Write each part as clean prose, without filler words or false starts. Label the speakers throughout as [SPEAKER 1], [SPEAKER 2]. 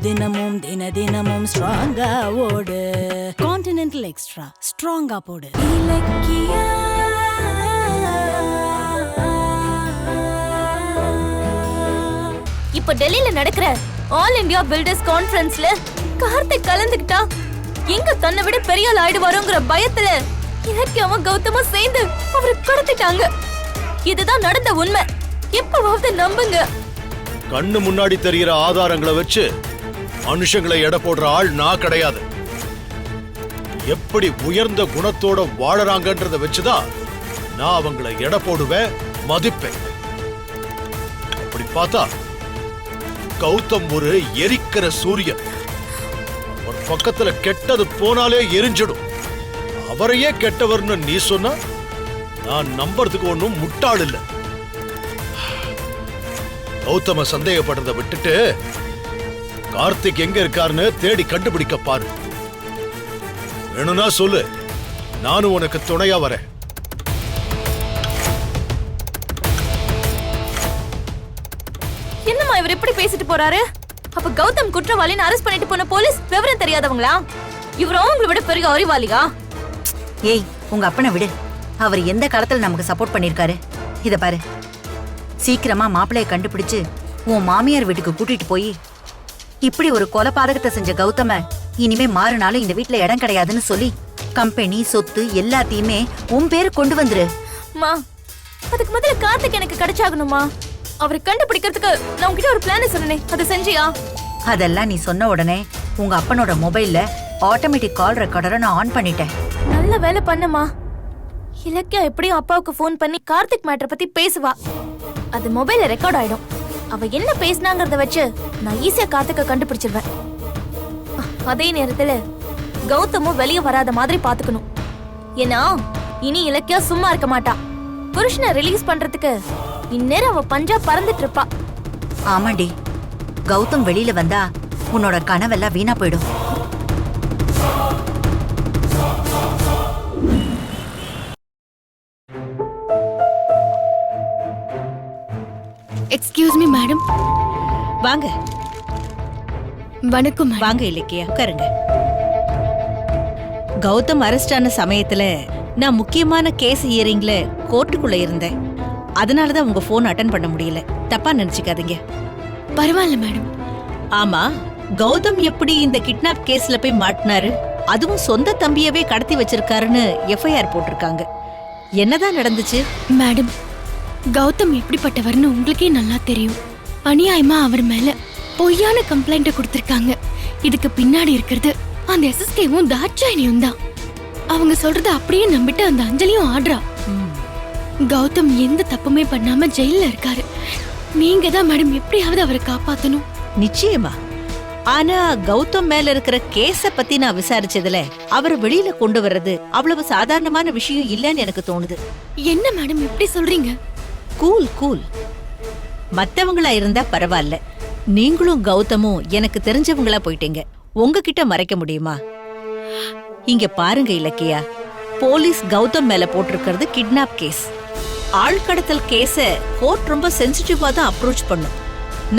[SPEAKER 1] தினமும் தினமும் ஸ்ட்ராங்கா ஓடு. கான்டினென்டல் எக்ஸ்ட்ரா ஸ்ட்ராங்கா போடு. இலக்கியா
[SPEAKER 2] இப்ப டெல்லியில நடக்கிற ஆல் இந்தியா பில்டர்ஸ் கான்ஃபரன்ஸ்ல கார்த்திக் கலந்துக்கிட்டா எங்க தன்னை விட பெரிய ஆள் ஆயிடுவாரோங்கிற பயத்துல இலக்கியாவும் கௌதமும் சேர்ந்து அவரை கடத்திட்டாங்க. இதுதான் நடந்த உண்மை. எப்பவாவது நம்புங்க.
[SPEAKER 3] கண்ணு முன்னாடி தெரிகிற ஆதாரங்களை வச்சு மனுஷங்களை எடை போடுற ஆள் நான் கிடையாது. எப்படி உயர்ந்த குணத்தோட வாழறாங்கன்றத வச்சுதான் நான் அவங்களை எடை போடுவேன், மதிப்பேன். அப்படி பார்த்தா கௌதம் ஒரு எரிக்கிற சூரியன். ஒரு பக்கத்துல கெட்டது போனாலே எரிஞ்சிடும். அவரையே கெட்டவர்னு நீ சொன்னா நான் நம்புறதுக்கு ஒன்னும் முட்டாள் இல்ல. கௌதம சந்தேகப்படுறத விட்டுட்டு கார்த்திக் எங்க இருக்காருன்னு தேடி கண்டுபிடிக்க பாரு. வேணும்னா சொல்லு, நானும் உனக்கு துணையா வரேன்.
[SPEAKER 2] என்னம்மா இவர் எப்படி பேசிட்டு போறாரு? அப்ப கௌதம் குற்றவாளின்னு அரெஸ்ட் பண்ணிட்டு போன போலீஸ் விவரம் தெரியாதவங்களா? இவர் அவங்களை விட பெரிய அறிவாளியா?
[SPEAKER 4] ஏய், உங்க அப்பனை விடு. அவர் எந்த காலத்துல நமக்கு சப்போர்ட் பண்ணிருக்காரு? இத பாரு, சீக்கிரமா மாப்பிளைய கண்டுபிடிச்சு உன் மாமியார் வீட்டுக்கு கூட்டிட்டு போய் இப்படி ஒரு கொலைபாதகத்தை செஞ்ச கௌதம இனிமே மாறினாலும் இந்த வீட்டுல இடம் கிடையாதுன்னு சொல்லி கம்பெனி சொத்து எல்லாத்தையுமே உன் பேரு கொண்டு வந்துரு.
[SPEAKER 2] மா, அதுக்கு முதல்ல கார்த்திக் எனக்கு கிடைச்சாகணுமா? அவரை கண்டுபிடிக்கிறதுக்கு நான் உன்கிட்ட ஒரு பிளான் சொன்னேனே, அது செஞ்சியா?
[SPEAKER 4] அதெல்லாம் நீ சொன்ன உடனே உங்க அப்பனோட மொபைல்ல ஆட்டோமேட்டிக் கால் ரெக்கார்டரை நான் ஆன் பண்ணிட்டேன்.
[SPEAKER 2] நல்ல வேலை பண்ணமா. இலக்கியா எப்படியும் அப்பாவுக்கு போன் பண்ணி கார்த்திக் மேட்டரை பத்தி பேசுவா. அது மொபைல்ல ரெக்கார்ட் ஆயிடும். அவ என்ன பேசினாங்கறத வச்சு நான் ஈஸியா கார்த்திக்க கண்டுபிடிச்சிருவேன். அதே நேரத்துல கௌதமும் வெளியே வராத மாதிரி பாத்துக்கணும். ஏன்னா இனி இலக்கியா சும்மா இருக்க மாட்டா. புருஷனை ரிலீஸ் பண்றதுக்கு இந்நேரம் அவ பஞ்சா பறந்துட்டு இருப்பா.
[SPEAKER 4] ஆமாண்டி, கௌதம் வெளியில வந்தா உன்னோட கனவெல்லாம் வீணா போயிடும்.
[SPEAKER 5] Excuse me madam.
[SPEAKER 6] வாங்க.
[SPEAKER 5] வணக்கம்.
[SPEAKER 6] வாங்க இலக்கியா, உட்காருங்க. கௌதம் அரெஸ்ட் ஆன சமயத்துல நான் முக்கியமான கேஸ் ஹியரிங்ல கோர்ட்டுக்குள்ள இருந்தேன். அதனாலதான் உங்க போன் அட்டெண்ட் பண்ண முடியல. தப்பா நினைச்சுக்காதீங்க.
[SPEAKER 5] பரவாயில்ல மேடம்.
[SPEAKER 6] ஆமா, கௌதம் எப்படி இந்த கிட்னாப் கேஸ்ல போய் மாட்டினாரு? அதுவும் சொந்த தம்பியவே கடத்தி வச்சிருக்காருன்னு எஃப்ஐஆர் போட்டிருக்காங்க. என்னதான் நடந்துச்சு?
[SPEAKER 5] மேடம், கௌதம் எப்படிப்பட்டவர்னு உங்களுக்கே நல்லா தெரியும். அநியாயமா அவர் மேல பொய்யான கம்ப்ளைண்ட் கொடுத்திருக்காங்க. இதுக்கு பின்னாடி இருக்கிறது அந்த எஸ்எஸ்கேவும் தாட்சாயணியும் தான். அவங்க சொல்றத அப்படியே நம்பிட்டு அந்த அஞ்சலியும் ஆடுறா. கௌதம் எந்த தப்புமே பண்ணாம ஜெயில இருக்காரு. நீங்க தான் மேடம் எப்படியாவது அவரை காப்பாத்தணும்.
[SPEAKER 6] நிச்சயமா. ஆனா கௌதம் மேல இருக்கிற கேஸ பத்தி நான் விசாரிச்சதுல அவரை வெளியில கொண்டு வர்றது அவ்வளவு சாதாரணமான விஷயம் இல்லன்னு எனக்கு தோணுது.
[SPEAKER 5] என்ன மேடம் இப்படி சொல்றீங்க?
[SPEAKER 6] Cool cool. மத்தவங்களா இருந்தா பரவாயில்ல. நீங்களும் கௌதமும் எனக்கு தெரிஞ்சவங்களா போயிட்டீங்க. உங்ககிட்ட மறைக்க முடியுமா? இங்க பாருங்க இலக்கியா, போலீஸ் கௌதம் மேல போட்டிருக்கிறது கிட்னாப் கேஸ். ஆழ்கடத்தல் கேஸ கோர்ட் ரொம்ப சென்சிட்டிவா தான் அப்ரோச் பண்ணும்.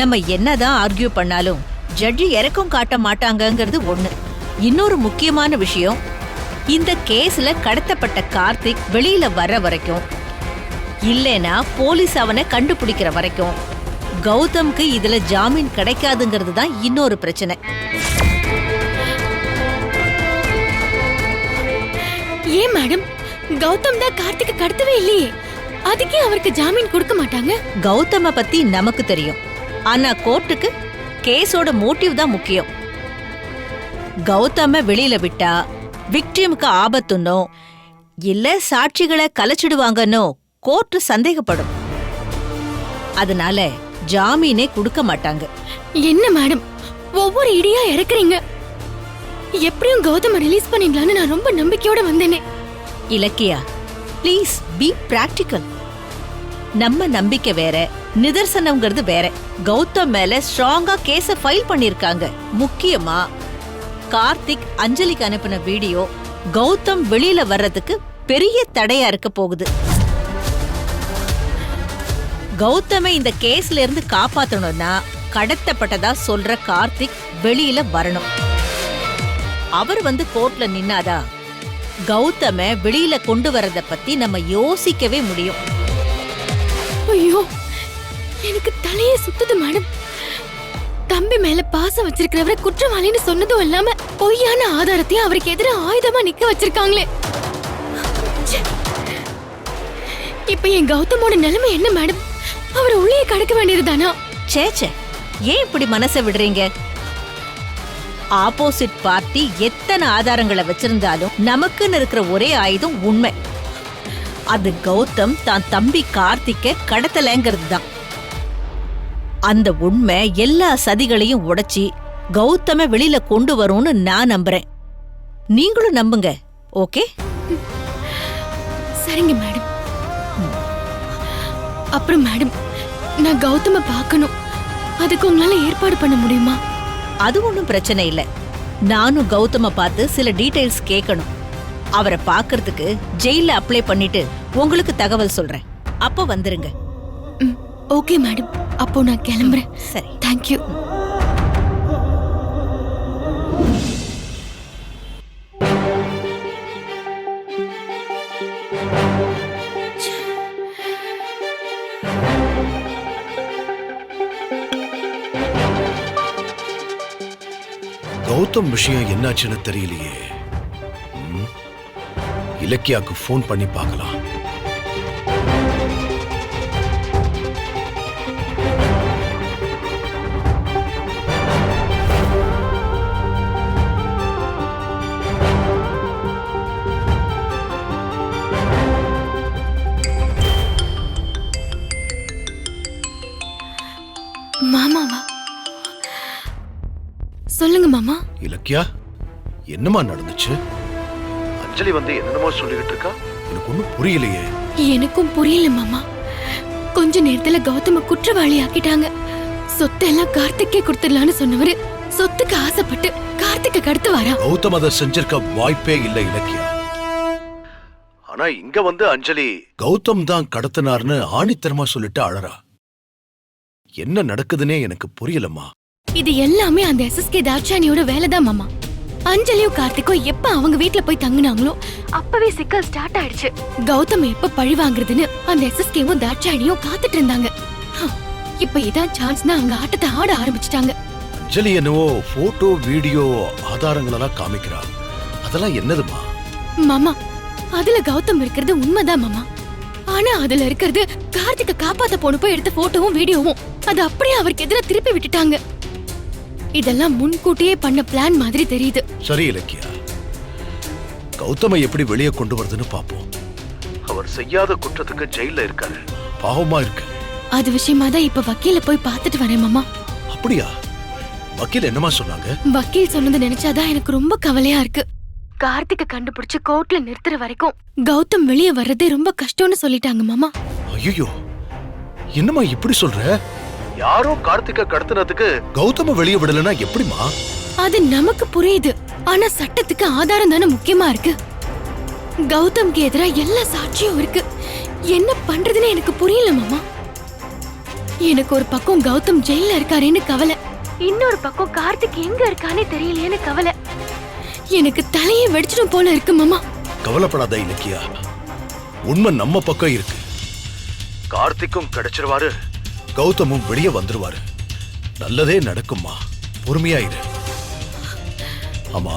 [SPEAKER 6] நம்ம என்னதான் ஆர்கியூ பண்ணாலும் ஜட்ஜி இறக்கம் காட்ட மாட்டாங்கங்கிறது ஒண்ணு. இன்னொரு முக்கியமான விஷயம், இந்த கேஸ்ல கடத்தப்பட்ட கார்த்திக் வெளியில வர்ற வரைக்கும், இல்லைனா போலீஸ் அவனை கண்டுபிடிக்கிற வரைக்கும் கௌதம்க்கு இதுல ஜாமீன் கிடைக்காதுங்கிறது தான் இன்னொரு பிரச்சனை.
[SPEAKER 5] ஏன் மேடம், கௌதம் தான் கார்த்திகை கடத்தவே இல்லையே, அதுக்கே அவருக்கு ஜாமீன் கொடுக்க மாட்டாங்க?
[SPEAKER 6] கௌதம பத்தி நமக்கு தெரியும். ஆனா கோர்ட்டுக்கு கேஸோட மோட்டிவ் தான் முக்கியம். கௌதம வெளியில விட்டா விக்டிமுக்கு ஆபத்துன்னோ இல்ல சாட்சிகளை கலைச்சிடுவாங்கன்னோ கோர்ட் சந்தேகப்படும். அதனால ஜாமீனே கொடுக்க மாட்டாங்க.
[SPEAKER 5] என்ன மேடம் ஒவ்வொரு இடியா இறக்குறீங்க? எப்படியும் கௌதம ரிலீஸ் பண்ணிடலான்னு நான் ரொம்ப நம்பிக்கையோட வந்தேனே.
[SPEAKER 6] Ilakkiya, please be practical. நம்ம நம்பிக்கை வேற, நிதர்சனம்ங்கிறது வேற. கௌதம் மேல ஸ்ட்ராங்கா கேஸ ஃபைல் பண்ணிருக்காங்க. முக்கியமா கார்த்திக் அஞ்சலிக்கு அனுப்பின வீடியோ கௌதம் வெளியில வர்றதுக்கு பெரிய தடையா இருக்க போகுது. கௌதமை இந்த கேஸ்ல இருந்து காப்பாத்தணும்னா கடத்தப்பட்டதா சொல்ற கார்த்திக் வெளியில வரணும். அவர் வந்து கோர்ட்ல நின்னாதா கௌதம வெளியில கொண்டு வரத பத்தி நம்ம யோசிக்கவே முடியும்.
[SPEAKER 5] ஐயோ, எனக்கு தலையே சுத்துது மேடம். தம்பி மேல பாசம் வச்சிருக்கிறவரை குற்றவாளின்னு சொன்னதும் இல்லாம பொய்யான ஆதாரத்தையும் அவருக்கு எதிராக ஆயுதமா நிக்க வச்சிருக்காங்களே. ச்சே. இப்ப என் கௌதமோட நிலைமை என்ன மேடம்? அவரை உள்ளே கடக்க வேண்டியதுதானா?
[SPEAKER 6] சேச்சே, ஏன் இப்படி மனசை விடுறீங்க? ஆப்போசிட் பார்ட்டி எத்தனை ஆதாரங்களை வச்சிருந்தாலும் நமக்குன்னு இருக்கிற ஒரே ஆயுதம் உண்மை. அது கௌதம் தான் தம்பி கார்த்திக்க கடத்தலைங்கிறது தான். அந்த உண்மை எல்லா சதிகளையும் உடைச்சி கௌதம வெளியில கொண்டு வரும்னு நான் நம்புறேன். நீங்களும் நம்புங்க. ஓகே?
[SPEAKER 5] சரிங்க மேடம். அப்புறம் மேடம், நான் கௌதம பார்க்கணும். அதுக்கு உங்களால ஏற்பாடு பண்ண முடியுமா?
[SPEAKER 6] அது ஒன்றும் பிரச்சனை இல்லை. நானும் கௌதம பார்த்து சில டீடைல்ஸ் கேட்கணும். அவரை பார்க்கறதுக்கு ஜெயில அப்ளை பண்ணிட்டு உங்களுக்கு தகவல் சொல்றேன். அப்போ வந்துருங்க.
[SPEAKER 5] ஓகே மேடம், அப்போ நான் கிளம்புறேன்.
[SPEAKER 6] சரி,
[SPEAKER 5] தேங்க்யூ.
[SPEAKER 3] கௌதம் விஷயம் என்னாச்சுன்னு தெரியலையே. இலக்கியாக்கு ஃபோன் பண்ணி பார்க்கலாம்.
[SPEAKER 5] மாமாவா? சொல்லுங்க மாமா.
[SPEAKER 3] இலக்கியா, என்னமா நடந்துச்சு? அஞ்சலி வந்து என்னமோ சொல்லிக்கிட்டு இருக்கா. எனக்கு ஒண்ணும் புரியலையே.
[SPEAKER 5] எனக்கும் புரியல மாமா. கொஞ்ச நேரத்துல கௌதம குற்றவாளி ஆக்கிட்டாங்க. சொத்தெல்லாம் கார்த்திக்கே கொடுத்துடலான்னு சொன்னவரு சொத்துக்கு ஆசைப்பட்டு கார்த்திக்க கடத்து வரா.
[SPEAKER 3] கௌதம் அதை செஞ்சிருக்க வாய்ப்பே இல்லை இலக்கியா. ஆனா இங்க வந்து அஞ்சலி கௌதம் தான் கடத்தினார்னு ஆணித்தரமா சொல்லிட்டு அழறா. என்ன நடக்குதுன்னே எனக்கு புரியலம்மா.
[SPEAKER 5] இது எல்லாமே அந்த எஸ்எஸ்கே தாட்சானியோட வேலைதான் மாமா. அஞ்சலியும் கார்த்திக்கும் எப்ப அவங்க வீட்ல போய் தங்குனாங்களோ அப்பவே சிக்கல் ஸ்டார்ட் ஆயிடுச்சு. கௌதம் எப்ப பழி வாங்குறதுன்னு அந்த எஸ்எஸ்கேவும் தாட்சானியும் காத்துட்டு இருந்தாங்க. இப்ப இதான் சான்ஸ்னா அவங்க ஆட்டத்தை ஆட ஆரம்பிச்சிட்டாங்க.
[SPEAKER 3] அஞ்சலி என்னவோ போட்டோ வீடியோ ஆதாரங்கள் எல்லாம் காமிக்கிறா. அதெல்லாம் என்னதுமா?
[SPEAKER 5] மாமா, அதுல கௌதம் இருக்கிறது உண்மைதான் மாமா. ஆனா அதுல இருக்கிறது கார்த்திக்க காப்பாத்த போனப்போ எடுத்த போட்டோவும் வீடியோவும் அது அப்படியே அவருக்கு எதிராக திருப்பி விட்டுட்டாங்க. இதெல்லாம் முன்கூட்டியே பண்ண பிளான் மாதிரி தெரியுது.
[SPEAKER 3] சரி இலக்கியா, கௌதமை எப்படி வெளியே கொண்டு வருதுன்னு பாப்போம். அவர் செய்யாத குற்றத்துக்கு ஜெயில இருக்காரு. பாவமா இருக்கு.
[SPEAKER 5] அது விஷயமா தான் இப்ப வக்கீல போய் பார்த்துட்டு வரேன் மாமா.
[SPEAKER 3] அப்படியா? வக்கீல் என்னமா சொன்னாங்க?
[SPEAKER 5] வக்கீல் சொன்னது நினைச்சாதான் எனக்கு ரொம்ப கவலையா இருக்கு. கார்த்திக்க கண்டுபிடிச்சு கோர்ட்ல நிறுத்துற வரைக்கும் கௌதம் வெளியே வர்றதே ரொம்ப கஷ்டம்னு சொல்லிட்டாங்க மாமா.
[SPEAKER 3] ஐயோ, என்னமா இப்படி சொல்ற? யாரோ கார்த்திக்க கடத்தினதுக்கு கௌதம வெளியே விடலனா எப்படிமா?
[SPEAKER 5] அது நமக்கு புரியுது. ஆனா சட்டத்துக்கு ஆதாரம் தானே முக்கியமா இருக்கு. கௌதம்க்கு எதிரா எல்லா சாட்சியும் இருக்கு. என்ன பண்றதுன்னு எனக்கு புரியல மாமா. எனக்கு ஒரு பக்கம் கௌதம் ஜெயில இருக்காருன்னு கவலை, இன்னொரு பக்கம் கார்த்திக் எங்க இருக்கானே தெரியலையேன்னு கவலை. எனக்கு தலையே வெடிச்சிடும் போல இருக்கு மாமா.
[SPEAKER 3] கவலைப்படாத இலக்கியா, உண்மை நம்ம பக்கம் இருக்கு. கார்த்திக்கும் கிடைச்சிருவாரு, கௌதமும் வெளியே வந்துருவாரு. நல்லதே நடக்கும்மா, பொறுமையாயிரு. ஆமா,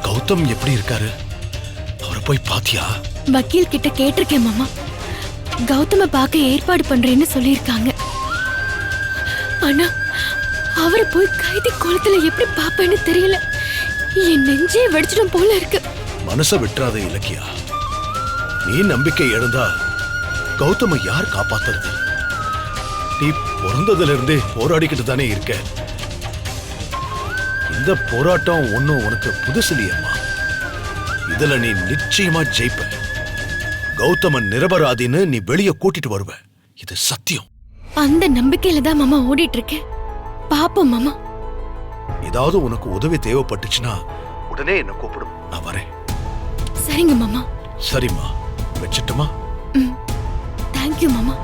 [SPEAKER 3] கௌதம் எப்படி இருக்காரு? அவரை போய் பாத்தியா?
[SPEAKER 5] வக்கீல் கிட்ட கேட்டிருக்கேன் மாமா. கௌதம பார்க்க ஏற்பாடு பண்றேன்னு சொல்லியிருக்காங்க. ஆனா அவரை போய் கைதி கோலத்துல எப்படி பாப்பேன்னு தெரியல. என் நெஞ்சே வெடிச்சிடும் போல இருக்கு.
[SPEAKER 3] மனச விட்டுறாத இலக்கியா. நீ நம்பிக்கை இழந்தா கௌதம யார் காப்பாத்துறது? நீ பிறந்ததுல இருந்தே போராடிக்கிட்டு தானே இருக்க. இந்த போராட்டம் ஒன்னும் உனக்கு புதுசிலியம்மா. இதுல நீ நிச்சயமா ஜெயிப்ப. கௌதமன் நிரபராதின்னு நீ வெளியே கூட்டிட்டு வருவ. இது சத்தியம்.
[SPEAKER 5] அந்த நம்பிக்கையில தான் மாமா ஓடிட்டு இருக்கேன். பாப்போம் மாமா.
[SPEAKER 3] ஏதாவது உனக்கு உதவி தேவைப்பட்டுச்சுன்னா உடனே என்ன கூப்பிடும், நான் வரேன்.
[SPEAKER 5] சரிங்க மாமா.
[SPEAKER 3] சரிம்மா, வச்சிட்டுமா?
[SPEAKER 5] தேங்க்யூ மாமா.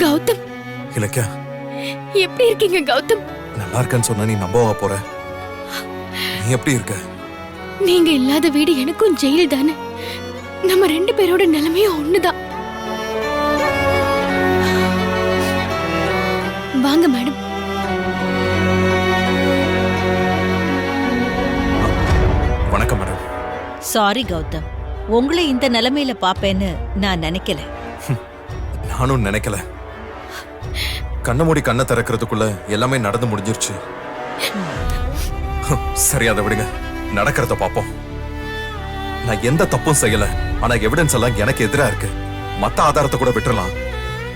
[SPEAKER 5] கௌதம்,
[SPEAKER 7] இலக்கியா,
[SPEAKER 5] எப்படி இருக்கீங்க கௌதம்?
[SPEAKER 7] நல்லா இருக்கேன்னு சொன்னா நீ நம்பவா போற? நீ எப்படி இருக்க?
[SPEAKER 5] நீங்க இல்லாத வீடு எனக்கும் ஜெயில் தானே. நம்ம 2 பேரோட நிலைமையும் ஒண்ணுதான். வாங்க மேடம்.
[SPEAKER 7] வணக்கம் மேடம்.
[SPEAKER 6] சாரி கௌதம், உங்களை இந்த நிலைமையில பாப்பேன்னு நான் நினைக்கல.
[SPEAKER 7] நானும் நினைக்கல. கண்ணை மூடி கண்ணை திறக்கிறதுக்குள்ள எல்லாமே நடந்து முடிஞ்சிருச்சு. சரி, அதை விடுங்க, நடக்கிறத பாப்போம். நான் எந்த தப்பும் செய்யல, ஆனா எவிடன்ஸ் எல்லாம் எனக்கு எதிரா இருக்கு. மத்த ஆதாரத்தை கூட விட்டுறலாம்,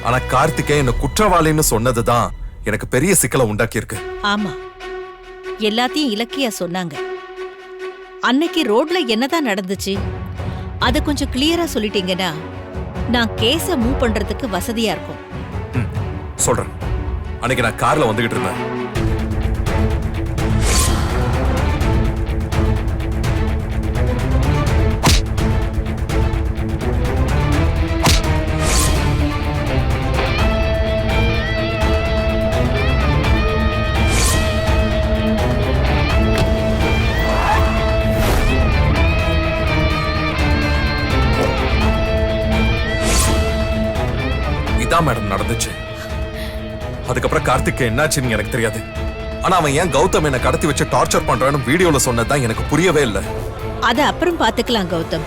[SPEAKER 7] ஆனா கார்த்திகே என்ன குற்றவாளின்னு சொன்னதுதான் எனக்கு பெரிய சிக்கலை உண்டாக்கி இருக்கு.
[SPEAKER 6] ஆமா, எல்லாத்தையும் இலக்கியா சொன்னாங்க. அன்னைக்கு ரோட்ல என்னதான் நடந்துச்சு அத கொஞ்சம் கிளியரா சொல்லிட்டீங்கன்னா நான் கேஸ மூவ் பண்றதுக்கு வசதியா இருக்கும்.
[SPEAKER 7] சொல்றேன். அன்னைக்கு நான் கார்ல வந்துகிட்டு இருந்தேன். இதான் மேடம் நடந்துச்சு. அதுக்கப்புறம் கார்த்திக் என்னாச்சுன்னு எனக்கு தெரியாது. ஆனா அவன் ஏன் கௌதம் என்ன கடத்தி வச்சு டார்ச்சர் பண்றான்னு வீடியோல சொன்னதுதான் எனக்கு புரியவே இல்லை.
[SPEAKER 6] அத அப்புறம் பாத்துக்கலாம் கௌதம்.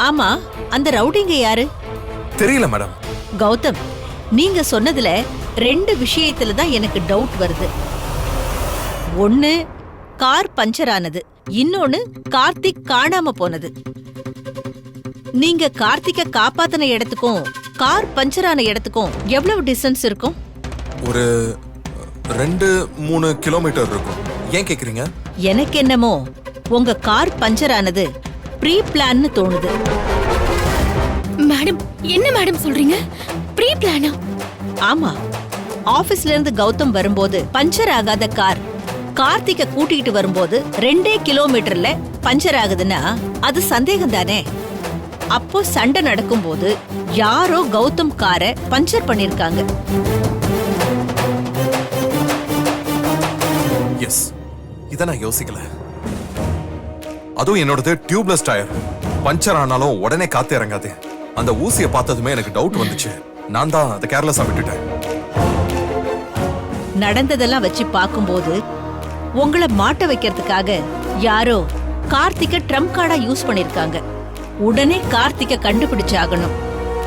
[SPEAKER 6] ஆமா, அந்த ரவுடிங்க யாரு?
[SPEAKER 7] தெரியல மேடம்.
[SPEAKER 6] கௌதம், நீங்க சொன்னதுல 2 விஷயத்துல தான் எனக்கு டவுட் வருது. ஒண்ணு கார் பஞ்சர் ஆனது, இன்னொன்னு கார்த்திக் காணாம போனது. நீங்க கார்த்திக்க காப்பாத்தின இடத்துக்கும் கார் பஞ்சர் ஆன இடத்துக்கும் எவ்வளவு டிஸ்டன்ஸ் இருக்கும்?
[SPEAKER 7] ஒரு 2-3 கிலோமீட்டர் இருக்கும். ஏன் கேக்குறீங்க?
[SPEAKER 6] எனக்கு என்னமோ உங்க கார் பஞ்சர் ஆனது ப்ரீ பிளான்னு தோணுது.
[SPEAKER 5] மேடம், என்ன மேடம் சொல்றீங்க? ப்ரீ பிளானா?
[SPEAKER 6] ஆமா, ஆபீஸ்ல இருந்து கௌதம் வரும்போது பஞ்சர் ஆகாத கார் கார்த்திக்க கூட்டிட்டு வரும்போது 2 கிலோமீட்டர்ல பஞ்சர் ஆகுதுன்னா அது சந்தேகம் தானே. அப்போ சண்டை நடக்கும்போது யாரோ கௌதம் காரை பஞ்சர் பண்ணிருக்காங்க.
[SPEAKER 7] எஸ், இத நான் யோசிக்கல. அதுவும் என்னோடது டியூப்லெஸ் டயர். பஞ்சர் ஆனாலும் உடனே காத்து இறங்காது. அந்த ஊசியை பார்த்ததுமே எனக்கு டவுட் வந்துச்சு. நான் தான் அதை கேர்லெஸ்ஸா விட்டுட்டேன்.
[SPEAKER 6] நடந்ததெல்லாம் வச்சு பார்க்கும்போது உங்களை மாட்ட வைக்கிறதுக்காக யாரோ கார்த்திக்க ட்ரம்ப் கார்டா யூஸ் பண்ணிருக்காங்க. உடனே கார்த்திக்க கண்டுபிடிச்சாகணும்.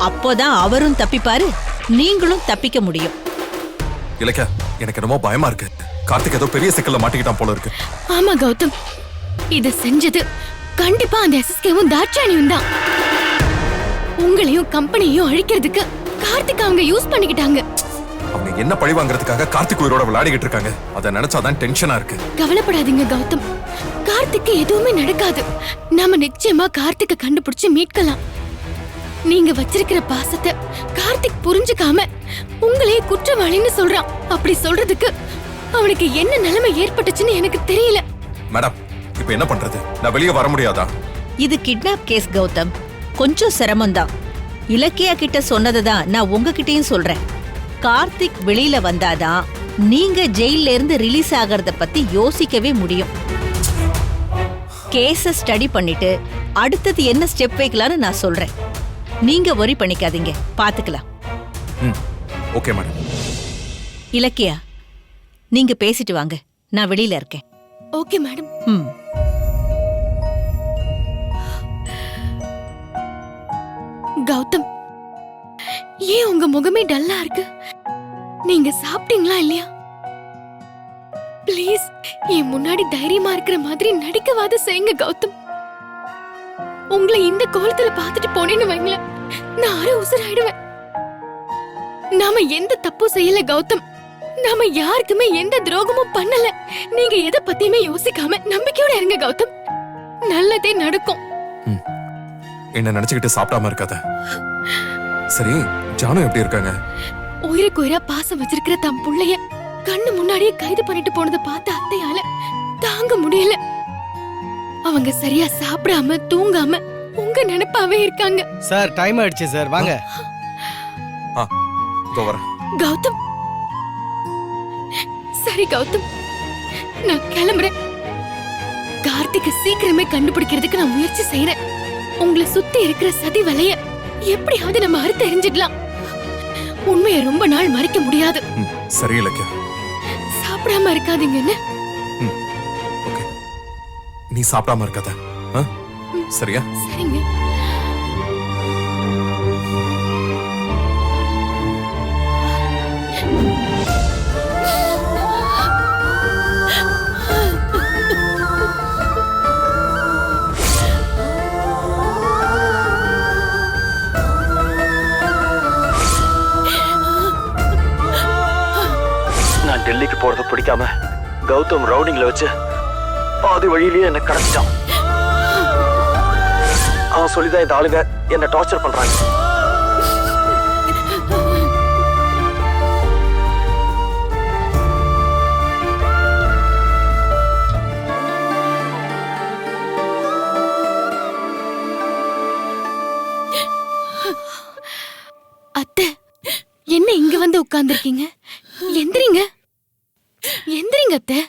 [SPEAKER 6] அப்போதான் அவரும் தப்பிப்பாரு, நீங்களும் தப்பிக்க முடியும்.
[SPEAKER 7] இலக்கியா, எனக்கு என்னமோ பயமா இருக்கு. கார்த்திக் ஏதோ பெரிய சிக்கல்ல மாட்டிக்கிட்டான் போல இருக்கு.
[SPEAKER 5] ஆமா கௌதம், இத செஞ்சது கண்டிப்பா அந்த எஸ்எஸ்கேவும் தாட்சாணியும் தான். உங்களையும் கம்பெனியும் அழிக்கிறதுக்கு கார்த்திக் அவங்க யூஸ் பண்ணிக்கிட்டாங்க.
[SPEAKER 7] அவங்க என்ன பழி வாங்குறதுக்காக கார்த்திக் உயிரோட விளையாடிக்கிட்டு இருக்காங்க. அதை நினைச்சாதான் டென்ஷனா இருக்கு.
[SPEAKER 5] கவலைப்படாதீங்க கௌதம், கார்த்திக்கு எதுவுமே நடக்காது. நாம நிச்சயமா கார்த்திக்க கண்டுபிடிச்சு மீட்கலாம். நீங்க வச்சிருக்கிற பாசத்தை கார்த்திக் புரிஞ்சுக்காம உங்களையே குற்றவாளின்னு சொல்றான். அப்படி சொல்றதுக்கு அவனுக்கு என்ன நிலைமை ஏற்பட்டுச்சுன்னு எனக்கு தெரியல.
[SPEAKER 7] மேடம், இப்ப என்ன பண்றது? நான் வெளியே வர முடியாதா?
[SPEAKER 6] இது கிட்னாப் கேஸ் கௌதம், கொஞ்சம் சிரமம்தான். இலக்கியா கிட்ட சொன்னதுதான் நான் உங்ககிட்டயும் சொல்றேன். கார்த்திக் வெளியில வந்தாதான் நீங்க ஜெயில இருந்து ரிலீஸ் ஆகிறத பத்தி யோசிக்கவே முடியும். கேஸ ஸ்டடி பண்ணிட்டு அடுத்தது என்ன ஸ்டெப் வைக்கலாம்னு நான் சொல்றேன். நீங்க worry பண்ணிக்காதீங்க, பாத்துக்கலாம்.
[SPEAKER 7] Okay madam.
[SPEAKER 6] இலக்கியா, நீங்க பேசிட்டு வாங்க, நான் வெளியில இருக்கேன்.
[SPEAKER 5] Okay madam. கௌதம், ஏன் உங்க முகமே டல்லா இருக்கு? நீங்க சாப்பிட்டீங்களா இல்லையா? ப்ளீஸ் என் முன்னாடி தைரியமா இருக்கிற மாதிரி நடிக்கவாத செய்யுங்க கௌதம். உங்களை இந்த கோலத்துல பாத்துட்டு போனேன்னு வைங்களேன், நான் அரை உசுராயிடுவேன். நாம எந்த தப்பும் செய்யல கௌதம். நாம யாருக்குமே எந்த துரோகமும் பண்ணல. நீங்க எதை பத்தியுமே யோசிக்காம நம்பிக்கையோட இருங்க கௌதம், நல்லதே நடக்கும்.
[SPEAKER 7] என்ன நினைச்சுக்கிட்டு சாப்பிடாம இருக்காத. சரி, ஜானு எப்படி இருக்காங்க?
[SPEAKER 5] உயிருக்கு உயிரா பாசம் வச்சிருக்கிற தம் புள்ளைய கண்ணு முன்னாடியே கைது பண்ணிட்டு போனதை பார்த்த அத்தையால தாங்க முடியல. அவங்க சரியா சாப்பிடாம தூங்காம உங்க நினைப்பாவே இருக்காங்க.
[SPEAKER 8] சார், டைம் ஆயிடுச்சு சார், வாங்க.
[SPEAKER 7] இதோ வரேன்.
[SPEAKER 5] கௌதம், சரி கௌதம், நான் கிளம்புறேன். கார்த்திகை சீக்கிரமே கண்டுபிடிக்கிறதுக்கு நான் முயற்சி செய்யறேன். உங்களை சுத்தி இருக்கிற சதி வலைய எப்படியாவது நம்ம அறுத்து எறிஞ்சிடலாம். உண்மையை ரொம்ப நாள் மறைக்க முடியாது.
[SPEAKER 7] சரி இலக்கியா,
[SPEAKER 5] சாப்பிடாம இருக்காதீங்கன்னு.
[SPEAKER 7] ஓகே, நீ சாப்பிடாம இருக்காத. ஆ? சரியா?
[SPEAKER 5] சரிங்க.
[SPEAKER 8] நான் டெல்லிக்கு போறது பிடிக்காம கௌதம் ரவுடிங்ல வச்சு பாதி வழியிலேயே என்ன கடத்திட்டான். அவன் சொல்லிதான் இந்த ஆளுங்க என்ன டார்ச்சர் பண்றாங்க.
[SPEAKER 5] அத்தை, என்ன இங்க வந்து உட்கார்ந்திருக்கீங்க? எந்திரிங்க, எந்திரிங்க அத்தை.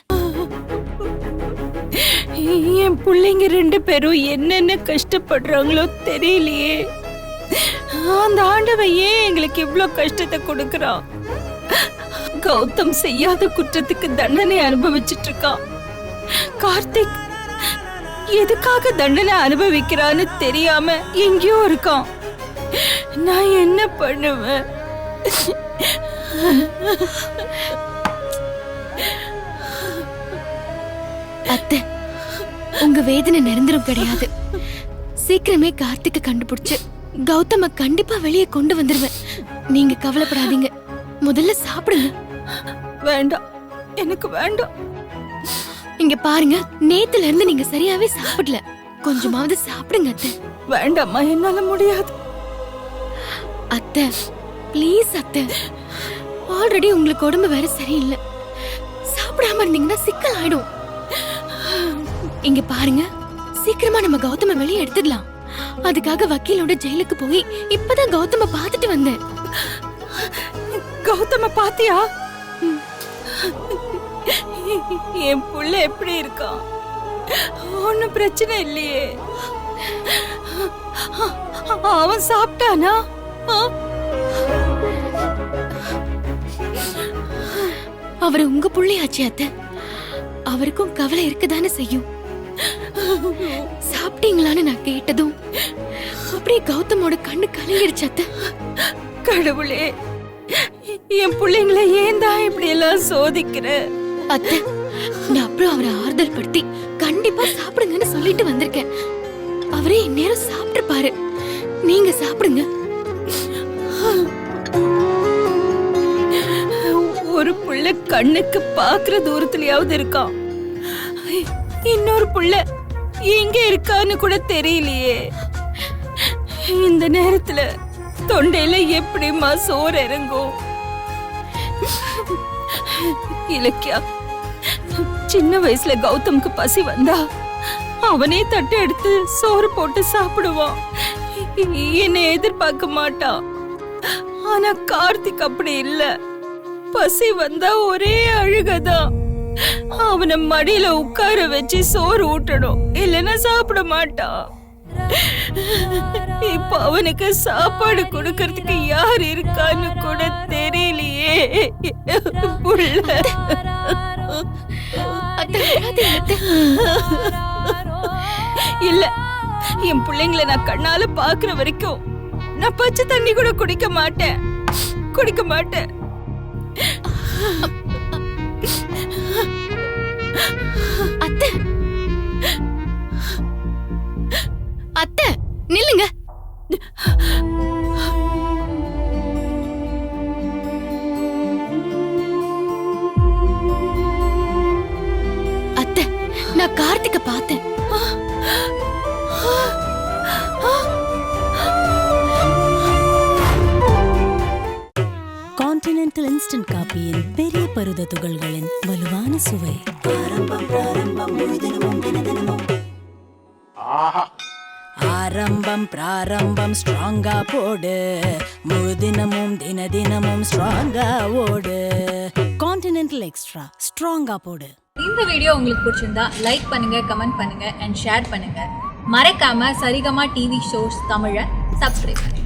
[SPEAKER 1] என் பிள்ளைங்க 2 பேரும் என்னென்ன கஷ்டப்படுறாங்களோ தெரியலையே. அந்த ஆண்டவன் ஏன் எங்களுக்கு இவ்ளோ கஷ்டத்தை கொடுக்கறான்? கௌதம் செய்யாத குற்றத்துக்கு தண்டனை அனுபவிச்சிட்டு இருக்கான். கார்த்திக் எதுக்காக தண்டனை அனுபவிக்கிறான்னு தெரியாம எங்கேயோ இருக்கான். நான் என்ன பண்ணுவேன்?
[SPEAKER 5] அத்தை, உங்க வேதனை நிரந்தரம் கிடையாது. சீக்கிரமே கார்த்திகை கண்டுபிடிச்சு கௌதம கண்டிப்பா வெளியே கொண்டு வந்துருவேன். நீங்க கவலைப்படாதீங்க. முதல்ல சாப்பிடுங்க.
[SPEAKER 1] வேண்டாம், எனக்கு வேண்டாம்.
[SPEAKER 5] இங்க பாருங்க, நேத்துல இருந்து நீங்க சரியாவே சாப்பிடல. கொஞ்சமாவது சாப்பிடுங்க அத்தை.
[SPEAKER 1] வேண்டாம்மா, என்னால முடியாது.
[SPEAKER 5] அத்தை ப்ளீஸ் அத்தை, ஆல்ரெடி உங்களுக்கு உடம்பு வேற சரியில்லை. சாப்பிடாம இருந்தீங்கன்னா சிக்கல் ஆயிடும். இங்க பாருங்க, சீக்கிரமா நம்ம கௌதம வெளியே எடுத்துடலாம். அதுக்காக வக்கீலோட ஜெயிலுக்கு போய் இப்பதான் கௌதம பாத்துட்டு வந்தேன்.
[SPEAKER 1] கௌதம பாத்தியா? என் புள்ள எப்படி இருக்கான்? ஒன்னும் பிரச்சனை இல்லையே. அவன் சாப்பிட்டானா?
[SPEAKER 5] அவர் உங்க புள்ளையாச்சே அத்தை, அவருக்கும் கவலை இருக்கதானே செய்யும். சாப்பிட்டீங்களான்னு நான் கேட்டதும் அப்படியே கௌதமோட கண்ணு கலங்கிடுச்சு அத்தை.
[SPEAKER 1] கடவுளே, என் பிள்ளைங்களை ஏன் தான் இப்படி எல்லாம் சோதிக்கிற?
[SPEAKER 5] அத்தை, நான் அப்புறம் அவரை ஆறுதல் படுத்தி கண்டிப்பா சாப்பிடுங்கன்னு சொல்லிட்டு வந்திருக்கேன். அவரே இந்நேரம் சாப்பிட்டு பாரு. நீங்க சாப்பிடுங்க.
[SPEAKER 1] ஒரு புள்ள கண்ணுக்கு பாக்குற தூரத்துலயாவது இருக்கான். இன்னொரு புள்ள எங்க இருக்கான்னு கூட தெரியலையே. இந்த நேரத்துல தொண்டையில எப்படிமா சோறு இறங்கும்? இலக்கியா, சின்ன வயசுல கௌதம்க்கு பசி வந்தா அவனே தட்டு எடுத்து சோறு போட்டு சாப்பிடுவான். என்னை எதிர்பார்க்க மாட்டான். ஆனா கார்த்திக் அப்படி இல்ல. பசி வந்தா ஒரே அழுகதான். அவனை மடியில உட்கார வச்சு சோறு ஊட்டணும், இல்லைன்னா சாப்பிட மாட்டான். இப்ப அவனுக்கு சாப்பாடு கொடுக்கறதுக்கு யார் இருக்கான்னு கூட தெரியலையே. புள்ள இல்ல, என் பிள்ளைங்களை நான் கண்ணால பாக்குற வரைக்கும் நான் பச்சை தண்ணி கூட குடிக்க மாட்டேன்.
[SPEAKER 5] அத்தை, அத்தை நில்லுங்க. அத்தை, நான் கார்த்திகை பார்த்தேன்.
[SPEAKER 1] கான்டினென்டல் இன்ஸ்டன்ட் காபியின் பெரிய பருத துகள்களின் வலுவான சுவை.
[SPEAKER 9] ஆரம்பம் பிராரம்பம் ஸ்ட்ராங்கா போடு, முழு தினமும் தினமும் ஸ்ட்ராங்கா ஓடு. கான்டினென்டல் எக்ஸ்ட்ரா ஸ்ட்ராங்கா போடு.
[SPEAKER 10] இந்த வீடியோ உங்களுக்கு பிடிச்சிருந்தா லைக் பண்ணுங்க, கமெண்ட் பண்ணுங்க அண்ட் ஷேர் பண்ணுங்க. மறக்காம சரிகமா டிவி ஷோஸ் தமிழை சப்ஸ்கிரைப் பண்ணுங்க.